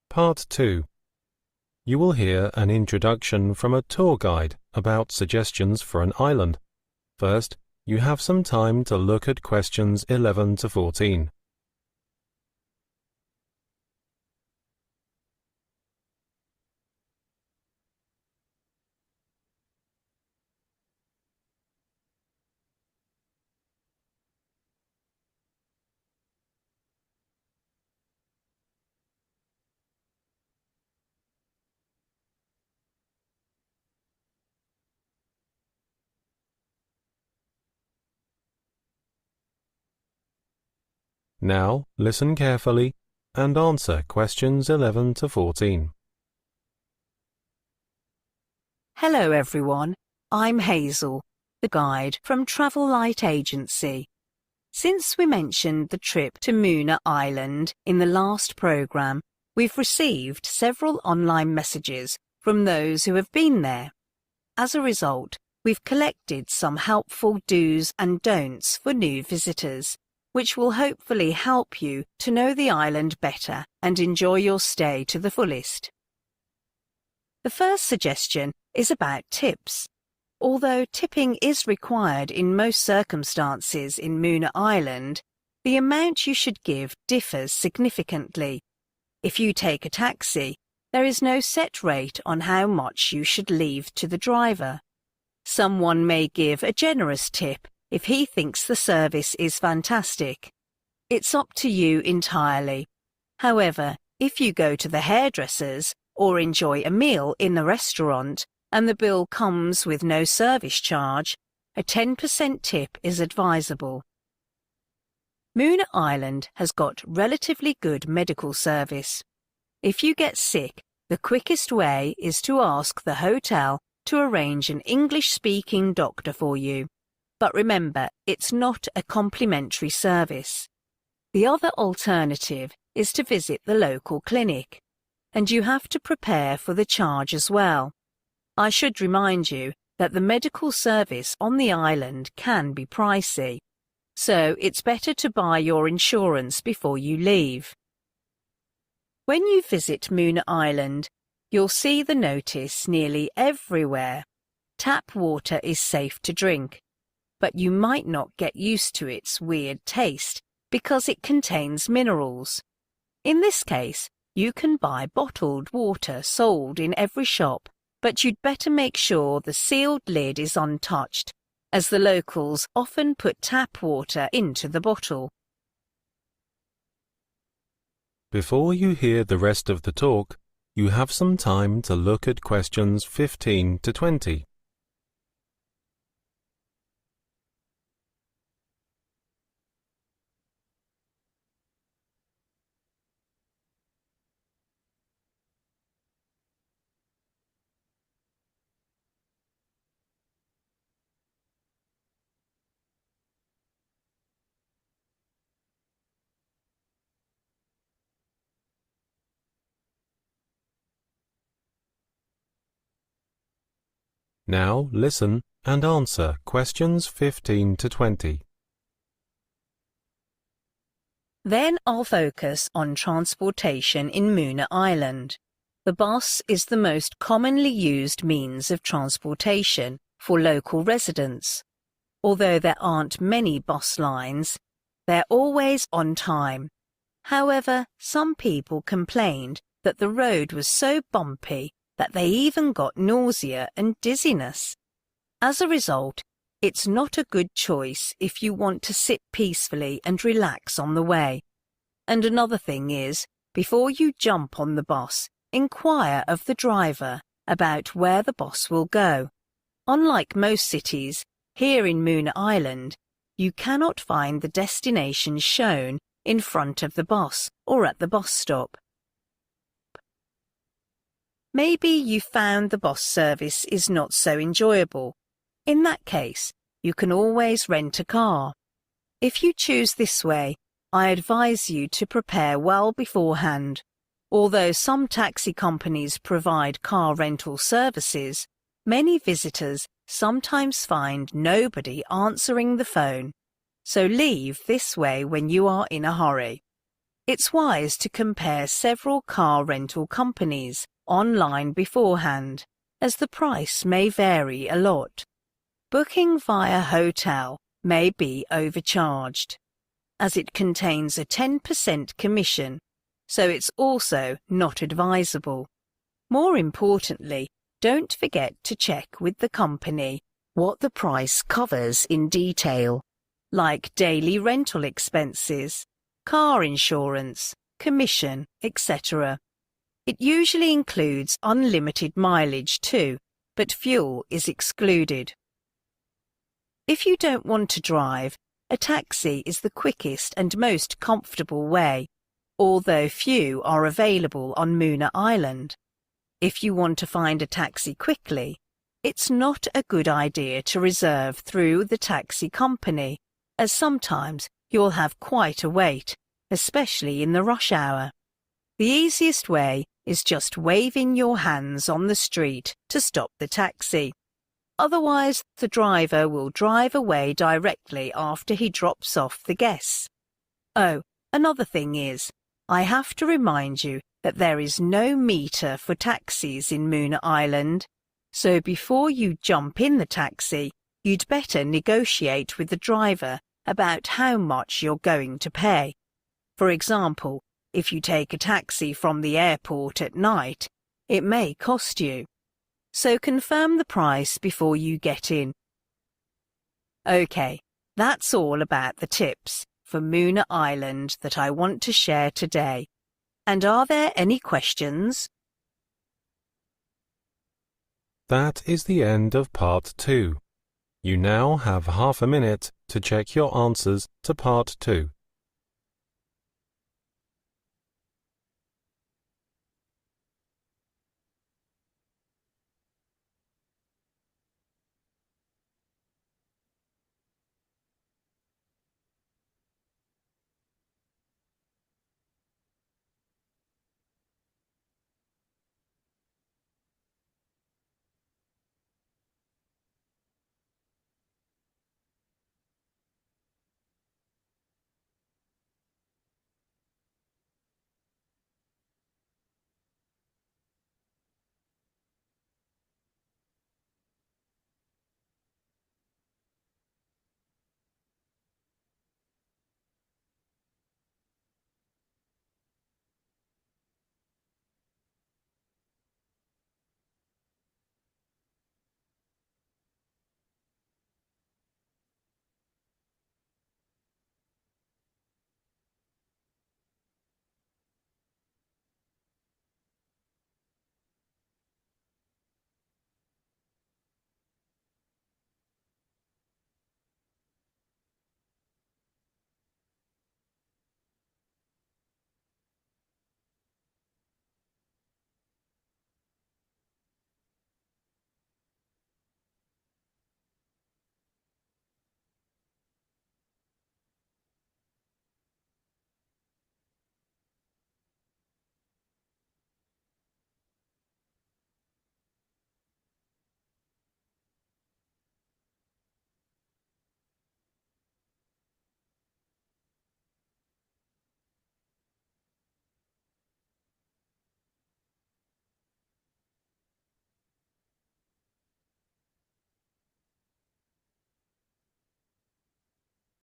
Part 2. You will hear an introduction from a tour guide about suggestions for an island. First, you have some time to look at questions 11 to 14. Now, listen carefully and answer questions 11 to 14. Hello everyone, I'm Hazel, the guide from Travel Light Agency. Since we mentioned the trip to Muna Island in the last programme, we've received several online messages from those who have been there. As a result, we've collected some helpful do's and don'ts for new visitors, which will hopefully help you to know the island better and enjoy your stay to the fullest. The first suggestion is about tips. Although tipping is required in most circumstances in Muna Island, the amount you should give differs significantly. If you take a taxi, there is no set rate on how much you should leave to the driver. Someone may give a generous tip if he thinks the service is fantastic. It's up to you entirely. However, if you go to the hairdressers or enjoy a meal in the restaurant and the bill comes with no service charge, a 10% tip is advisable. Muna Island has got relatively good medical service. If you get sick, the quickest way is to ask the hotel to arrange an English-speaking doctor for you. But remember, it's not a complimentary service. The other alternative is to visit the local clinic, and you have to prepare for the charge as well. I should remind you that the medical service on the island can be pricey, so it's better to buy your insurance before you leave. When you visit Muna Island, you'll see the notice nearly everywhere. Tap water is safe to drink, but you might not get used to its weird taste because it contains minerals. In this case, you can buy bottled water sold in every shop, but you'd better make sure the sealed lid is untouched, as the locals often put tap water into the bottle. Before you hear the rest of the talk, you have some time to look at questions 15 to 20. Now listen and answer questions 15 to 20. Then I'll focus on transportation in Muna Island. The bus is the most commonly used means of transportation for local residents. Although there aren't many bus lines, they're always on time. However, some people complained that the road was so bumpy that they even got nausea and dizziness. As a result, it's not a good choice if you want to sit peacefully and relax on the way. And another thing is, before you jump on the bus, inquire of the driver about where the bus will go. Unlike most cities, here in Muna Island, you cannot find the destination shown in front of the bus or at the bus stop. Maybe you found the bus service is not so enjoyable. In that case, you can always rent a car. If you choose this way, I advise you to prepare well beforehand. Although some taxi companies provide car rental services, many visitors sometimes find nobody answering the phone. So leave this way when you are in a hurry. It's wise to compare several car rental companies online beforehand, as the price may vary a lot. Booking via hotel may be overcharged, as it contains a 10% commission, so it's also not advisable. More importantly, don't forget to check with the company what the price covers in detail, like daily rental expenses, car insurance, commission, etc. It usually includes unlimited mileage too, but fuel is excluded. If you don't want to drive, a taxi is the quickest and most comfortable way, although few are available on Muna Island. If you want to find a taxi quickly, it's not a good idea to reserve through the taxi company, as sometimes you'll have quite a wait, especially in the rush hour. The easiest way is just waving your hands on the street to stop the taxi. Otherwise, the driver will drive away directly after he drops off the guests. Oh, another thing is, I have to remind you that there is no meter for taxis in Muna Island, so before you jump in the taxi, you'd better negotiate with the driver about how much you're going to pay. For example, if you take a taxi from the airport at night, it may cost you. So confirm the price before you get in. Okay, that's all about the tips for Muna Island that I want to share today. And are there any questions? That is the end of Part 2. You now have half a minute to check your answers to Part 2.